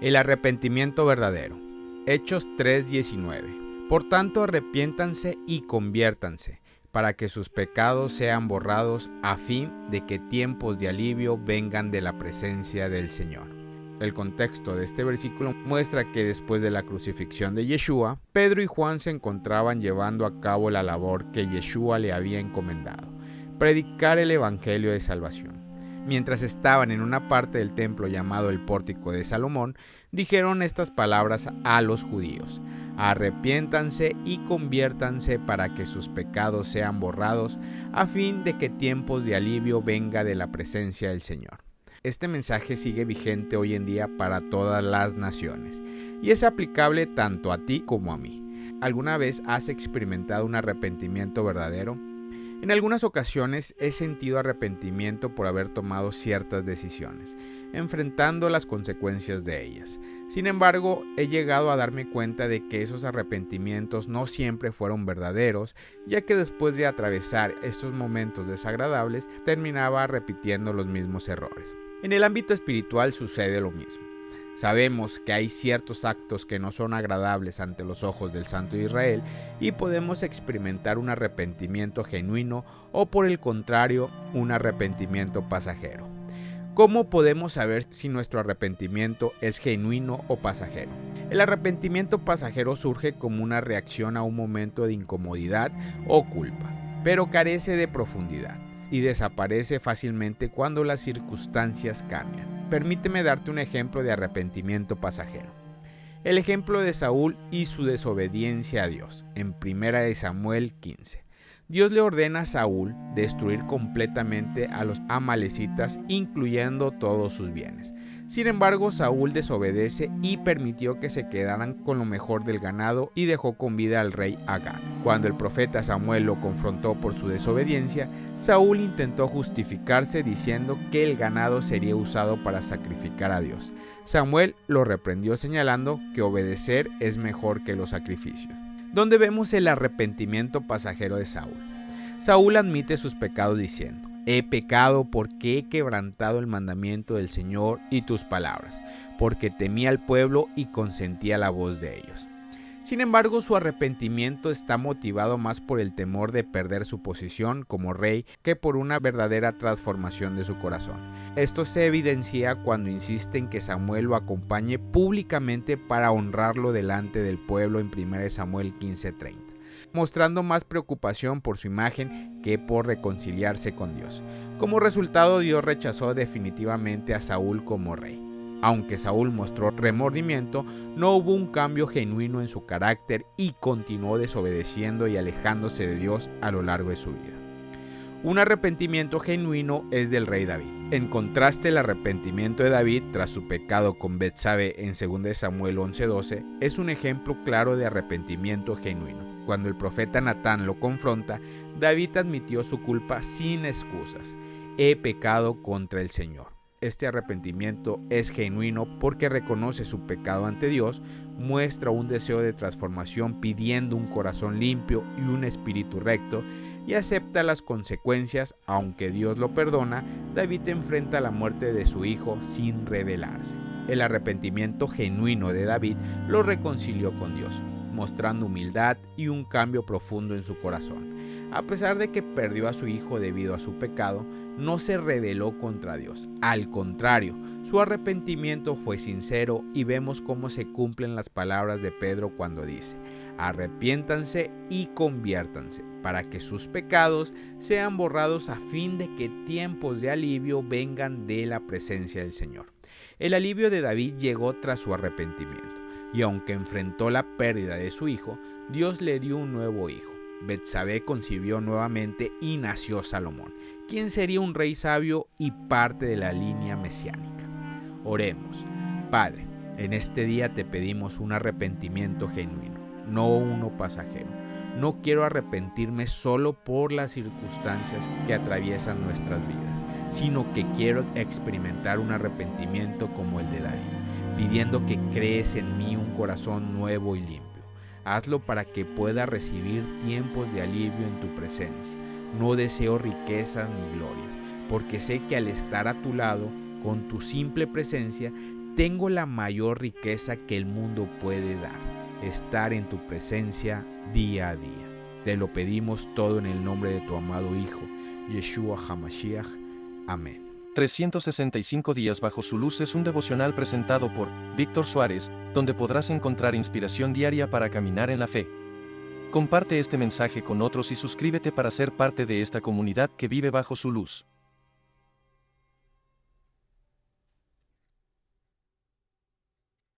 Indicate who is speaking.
Speaker 1: El arrepentimiento verdadero. Hechos 3:19. Por tanto, arrepiéntanse y conviértanse, para que sus pecados sean borrados, a fin de que tiempos de alivio vengan de la presencia del Señor. El contexto de este versículo muestra que después de la crucifixión de Yeshua, Pedro y Juan se encontraban llevando a cabo la labor que Yeshua le había encomendado: predicar el evangelio de salvación. Mientras estaban en una parte del templo llamado el Pórtico de Salomón, dijeron estas palabras a los judíos: arrepiéntanse y conviértanse para que sus pecados sean borrados, a fin de que tiempos de alivio venga de la presencia del Señor. Este mensaje sigue vigente hoy en día para todas las naciones y es aplicable tanto a ti como a mí. ¿Alguna vez has experimentado un arrepentimiento verdadero? En algunas ocasiones he sentido arrepentimiento por haber tomado ciertas decisiones, enfrentando las consecuencias de ellas. Sin embargo, he llegado a darme cuenta de que esos arrepentimientos no siempre fueron verdaderos, ya que después de atravesar estos momentos desagradables, terminaba repitiendo los mismos errores. En el ámbito espiritual sucede lo mismo. Sabemos que hay ciertos actos que no son agradables ante los ojos del Santo de Israel y podemos experimentar un arrepentimiento genuino o, por el contrario, un arrepentimiento pasajero. ¿Cómo podemos saber si nuestro arrepentimiento es genuino o pasajero? El arrepentimiento pasajero surge como una reacción a un momento de incomodidad o culpa, pero carece de profundidad y desaparece fácilmente cuando las circunstancias cambian. Permíteme darte un ejemplo de arrepentimiento pasajero. El ejemplo de Saúl y su desobediencia a Dios, en 1 Samuel 15. Dios le ordena a Saúl destruir completamente a los amalecitas, incluyendo todos sus bienes. Sin embargo, Saúl desobedece y permitió que se quedaran con lo mejor del ganado y dejó con vida al rey Agag. Cuando el profeta Samuel lo confrontó por su desobediencia, Saúl intentó justificarse diciendo que el ganado sería usado para sacrificar a Dios. Samuel lo reprendió señalando que obedecer es mejor que los sacrificios. ¿Dónde vemos el arrepentimiento pasajero de Saúl? Saúl admite sus pecados diciendo: he pecado porque he quebrantado el mandamiento del Señor y tus palabras, porque temí al pueblo y consentí a la voz de ellos. Sin embargo, su arrepentimiento está motivado más por el temor de perder su posición como rey que por una verdadera transformación de su corazón. Esto se evidencia cuando insiste en que Samuel lo acompañe públicamente para honrarlo delante del pueblo en 1 Samuel 15:30, mostrando más preocupación por su imagen que por reconciliarse con Dios. Como resultado, Dios rechazó definitivamente a Saúl como rey. Aunque Saúl mostró remordimiento, no hubo un cambio genuino en su carácter y continuó desobedeciendo y alejándose de Dios a lo largo de su vida. Un arrepentimiento genuino es del rey David. En contraste, el arrepentimiento de David tras su pecado con Betsabé en 2 Samuel 11:12 es un ejemplo claro de arrepentimiento genuino. Cuando el profeta Natán lo confronta, David admitió su culpa sin excusas: he pecado contra el Señor. Este arrepentimiento es genuino porque reconoce su pecado ante Dios, muestra un deseo de transformación pidiendo un corazón limpio y un espíritu recto, y acepta las consecuencias. Aunque Dios lo perdona, David enfrenta la muerte de su hijo sin rebelarse. El arrepentimiento genuino de David lo reconcilió con Dios, mostrando humildad y un cambio profundo en su corazón. A pesar de que perdió a su hijo debido a su pecado, no se rebeló contra Dios. Al contrario, su arrepentimiento fue sincero y vemos cómo se cumplen las palabras de Pedro cuando dice: arrepiéntanse y conviértanse, para que sus pecados sean borrados, a fin de que tiempos de alivio vengan de la presencia del Señor. El alivio de David llegó tras su arrepentimiento, y aunque enfrentó la pérdida de su hijo, Dios le dio un nuevo hijo. Betsabé concibió nuevamente y nació Salomón, quien sería un rey sabio y parte de la línea mesiánica. Oremos. Padre, en este día te pedimos un arrepentimiento genuino, no uno pasajero. No quiero arrepentirme solo por las circunstancias que atraviesan nuestras vidas, sino que quiero experimentar un arrepentimiento como el de David, pidiendo que crees en mí un corazón nuevo y limpio. Hazlo para que pueda recibir tiempos de alivio en tu presencia. No deseo riquezas ni glorias, porque sé que al estar a tu lado, con tu simple presencia, tengo la mayor riqueza que el mundo puede dar, estar en tu presencia día a día. Te lo pedimos todo en el nombre de tu amado Hijo, Yeshua HaMashiach. Amén.
Speaker 2: 365 días bajo su luz es un devocional presentado por Víctor Suárez, donde podrás encontrar inspiración diaria para caminar en la fe. Comparte este mensaje con otros y suscríbete para ser parte de esta comunidad que vive bajo su luz.